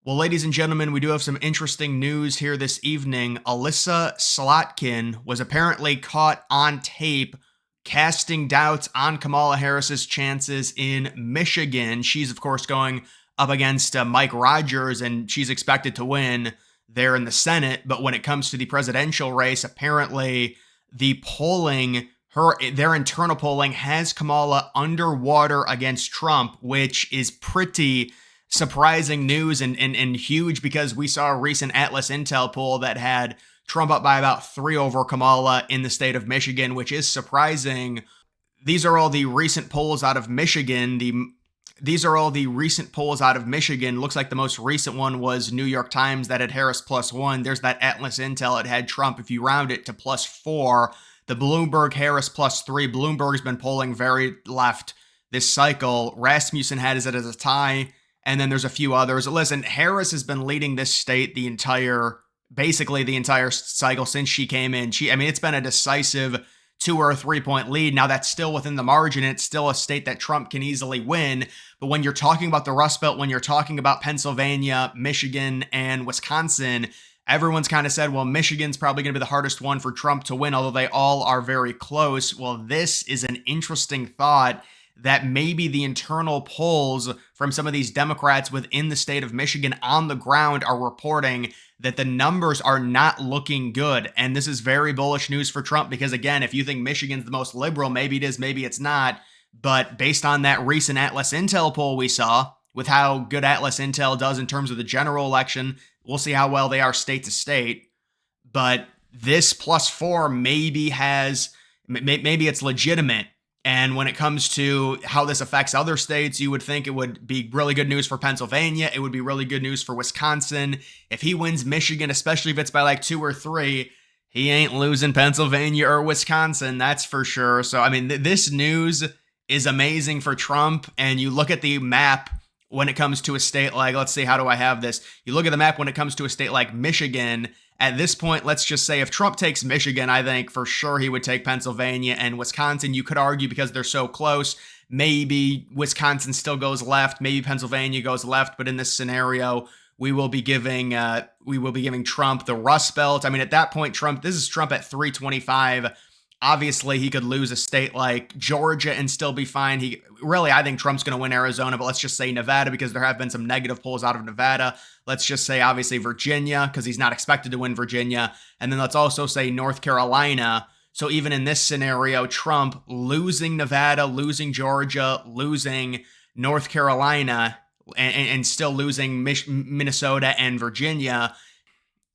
Well, ladies and gentlemen, we do have some interesting news here this evening. Alyssa Slotkin was apparently caught on tape casting doubts on Kamala Harris's chances in Michigan. She's, of course, going up against Mike Rogers, and she's expected to win there in the Senate. But when it comes to the presidential race, apparently the polling, their internal polling has Kamala underwater against Trump, which is pretty surprising news and huge because we saw a recent Atlas Intel poll that had Trump up by about 3 over Kamala in the state of Michigan, which is surprising. These are all the recent polls out of Michigan. These are all the recent polls out of Michigan. Looks like the most recent one was New York Times that had Harris +1. There's that Atlas Intel. It had Trump, if you round it, to +4. The Bloomberg Harris +3. Bloomberg's been polling very left this cycle. Rasmussen had it as a tie. And then there's a few others. Listen, Harris has been leading this state basically the entire cycle since she came in. It's been a decisive 2 or 3 point lead. Now that's still within the margin. It's still a state that Trump can easily win. But when you're talking about the Rust Belt, when you're talking about Pennsylvania, Michigan, and Wisconsin, everyone's kind of said, well, Michigan's probably going to be the hardest one for Trump to win, although they all are very close. Well, this is an interesting thought that maybe the internal polls from some of these Democrats within the state of Michigan on the ground are reporting that the numbers are not looking good. And this is very bullish news for Trump because, again, if you think Michigan's the most liberal, maybe it is, maybe it's not. But based on that recent Atlas Intel poll we saw, with how good Atlas Intel does in terms of the general election, we'll see how well they are state to state. But this +4 maybe it's legitimate. And when it comes to how this affects other states, you would think it would be really good news for Pennsylvania. It would be really good news for Wisconsin. If he wins Michigan, especially if it's by like 2 or 3, he ain't losing Pennsylvania or Wisconsin, that's for sure. So, this news is amazing for Trump. And you look at the map when it comes to a state like, let's see, how do I have this? You look at the map when it comes to a state like Michigan. At this point, let's just say if Trump takes Michigan, I think for sure he would take Pennsylvania and Wisconsin. You could argue because they're so close, maybe Wisconsin still goes left, maybe Pennsylvania goes left. But in this scenario, we will be giving Trump the Rust Belt. At that point, this is Trump at 325. Obviously, he could lose a state like Georgia and still be fine. I think Trump's going to win Arizona, but let's just say Nevada because there have been some negative polls out of Nevada. Let's just say, obviously, Virginia because he's not expected to win Virginia. And then let's also say North Carolina. So even in this scenario, Trump losing Nevada, losing Georgia, losing North Carolina, and still losing Minnesota and Virginia.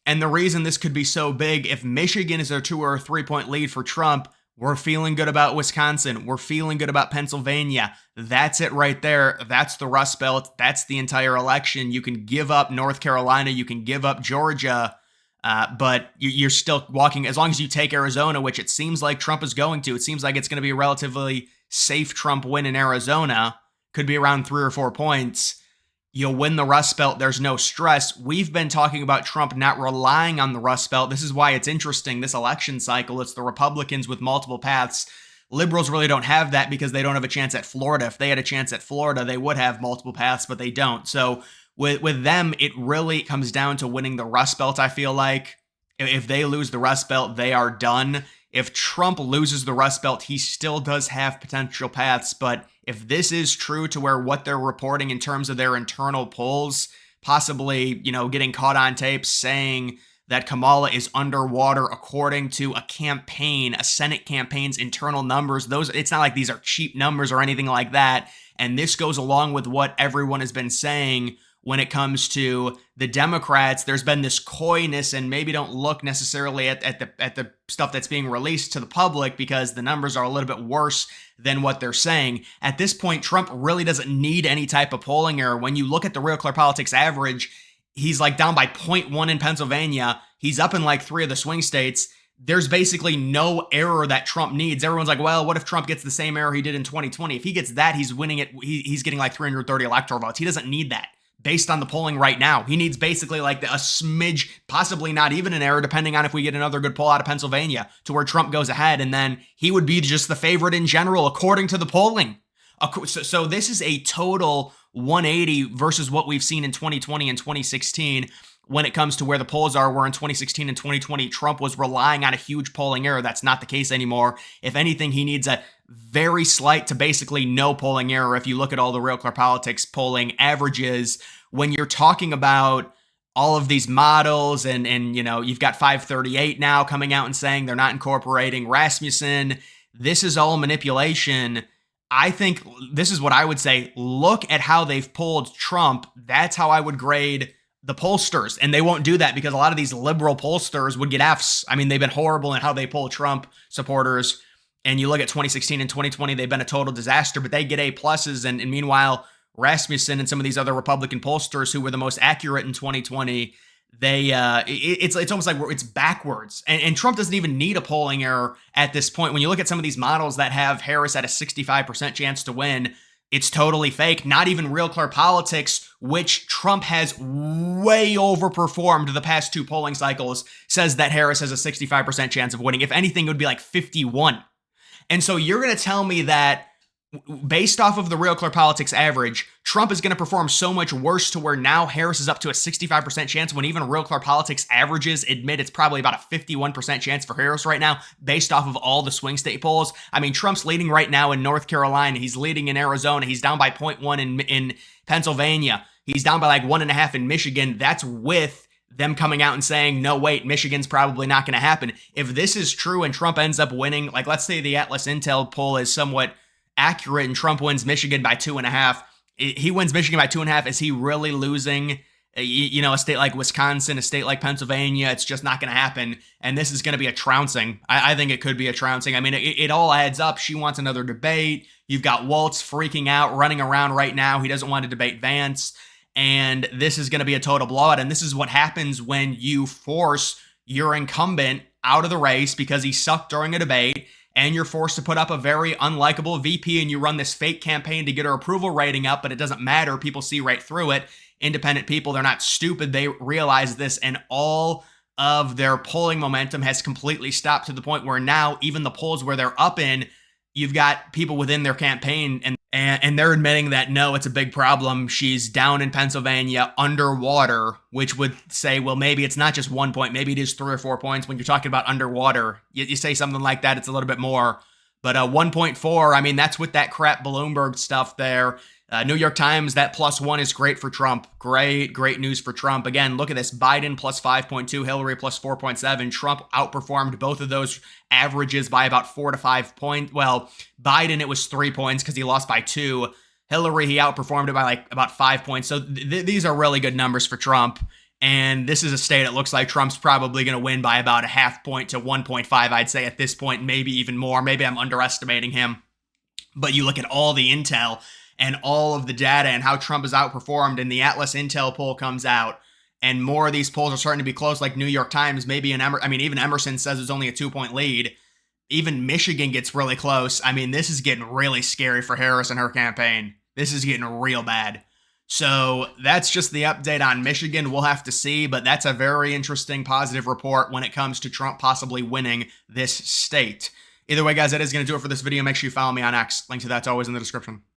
And the reason this could be so big, if Michigan is a 2 or 3 point lead for Trump, we're feeling good about Wisconsin. We're feeling good about Pennsylvania. That's it right there. That's the Rust Belt. That's the entire election. You can give up North Carolina. You can give up Georgia. But you're still walking, as long as you take Arizona, which it seems like Trump is going to. It seems like it's going to be a relatively safe Trump win in Arizona. Could be around 3 or 4 points. You'll win the Rust Belt. There's no stress. We've been talking about Trump not relying on the Rust Belt. This is why it's interesting, this election cycle. It's the Republicans with multiple paths. Liberals really don't have that because they don't have a chance at Florida. If they had a chance at Florida, they would have multiple paths, but they don't. So with them, it really comes down to winning the Rust Belt, I feel like. If they lose the Rust Belt, they are done. If Trump loses the Rust Belt, he still does have potential paths, but if this is true to where what they're reporting in terms of their internal polls, possibly, getting caught on tape saying that Kamala is underwater according to a Senate campaign's internal numbers, it's not like these are cheap numbers or anything like that. And this goes along with what everyone has been saying when it comes to the Democrats. There's been this coyness and maybe don't look necessarily at the stuff that's being released to the public because the numbers are a little bit worse than what they're saying. At this point, Trump really doesn't need any type of polling error. When you look at the Real Clear Politics average, he's like down by 0.1 in Pennsylvania. He's up in like 3 of the swing states. There's basically no error that Trump needs. Everyone's like, well, what if Trump gets the same error he did in 2020? If he gets that, he's winning it. He's getting like 330 electoral votes. He doesn't need that. Based on the polling right now, he needs basically like a smidge, possibly not even an error, depending on if we get another good poll out of Pennsylvania to where Trump goes ahead, and then he would be just the favorite in general, according to the polling. So this is a total 180 versus what we've seen in 2020 and 2016 when it comes to where the polls are, where in 2016 and 2020, Trump was relying on a huge polling error. That's not the case anymore. If anything, he needs a very slight to basically no polling error if you look at all the Real Clear Politics polling averages. When you're talking about all of these models and you've got 538 now coming out and saying they're not incorporating Rasmussen, this is all manipulation. I think this is what I would say. Look at how they've polled Trump. That's how I would grade the pollsters. And they won't do that because a lot of these liberal pollsters would get Fs. I mean, they've been horrible in how they poll Trump supporters. And you look at 2016 and 2020, they've been a total disaster, but they get A pluses. And meanwhile, Rasmussen and some of these other Republican pollsters who were the most accurate in 2020, it's almost like it's backwards. And Trump doesn't even need a polling error at this point. When you look at some of these models that have Harris at a 65% chance to win, it's totally fake. Not even Real Clear Politics, which Trump has way overperformed the past two polling cycles, says that Harris has a 65% chance of winning. If anything, it would be like 51. And so you're going to tell me that based off of the Real Clear Politics average, Trump is going to perform so much worse to where now Harris is up to a 65% chance when even Real Clear Politics averages admit it's probably about a 51% chance for Harris right now based off of all the swing state polls. I mean, Trump's leading right now in North Carolina. He's leading in Arizona. He's down by 0.1 in Pennsylvania. He's down by like 1.5 in Michigan. That's with them coming out and saying, no, wait, Michigan's probably not going to happen. If this is true and Trump ends up winning, like let's say the Atlas Intel poll is somewhat accurate and Trump wins Michigan by 2.5. He wins Michigan by 2.5. Is he really losing, a state like Wisconsin, a state like Pennsylvania? It's just not going to happen. And this is going to be a trouncing. I think it could be a trouncing. I mean, it all adds up. She wants another debate. You've got Waltz freaking out, running around right now. He doesn't want to debate Vance. And this is going to be a total blowout. And this is what happens when you force your incumbent out of the race because he sucked during a debate, and you're forced to put up a very unlikable VP, and you run this fake campaign to get her approval rating up, but it doesn't matter. People see right through it. Independent people, they're not stupid. They realize this, and all of their polling momentum has completely stopped to the point where now even the polls where they're up in, you've got people within their campaign and they're admitting that, no, it's a big problem. She's down in Pennsylvania underwater, which would say, well, maybe it's not just 1 point. Maybe it is 3 or 4 points. When you're talking about underwater, you say something like that, it's a little bit more. But 1.4, I mean, that's with that crap Bloomberg stuff there. New York Times, that +1 is great for Trump. Great news for Trump. Again, look at this. Biden +5.2, Hillary +4.7. Trump outperformed both of those averages by about 4 to 5 points. Well, Biden, it was 3 points because he lost by 2. Hillary, he outperformed it by like about 5 points. So these are really good numbers for Trump. And this is a state it looks like Trump's probably going to win by about a 0.5 point to 1.5, I'd say at this point, maybe even more. Maybe I'm underestimating him. But you look at all the intel and all of the data and how Trump has outperformed, and the Atlas Intel poll comes out, and more of these polls are starting to be close, like New York Times, maybe even Emerson says it's only a 2-point lead. Even Michigan gets really close. I mean, this is getting really scary for Harris and her campaign. This is getting real bad. So that's just the update on Michigan. We'll have to see, but that's a very interesting positive report when it comes to Trump possibly winning this state. Either way, guys, that is going to do it for this video. Make sure you follow me on X. Link to that's always in the description.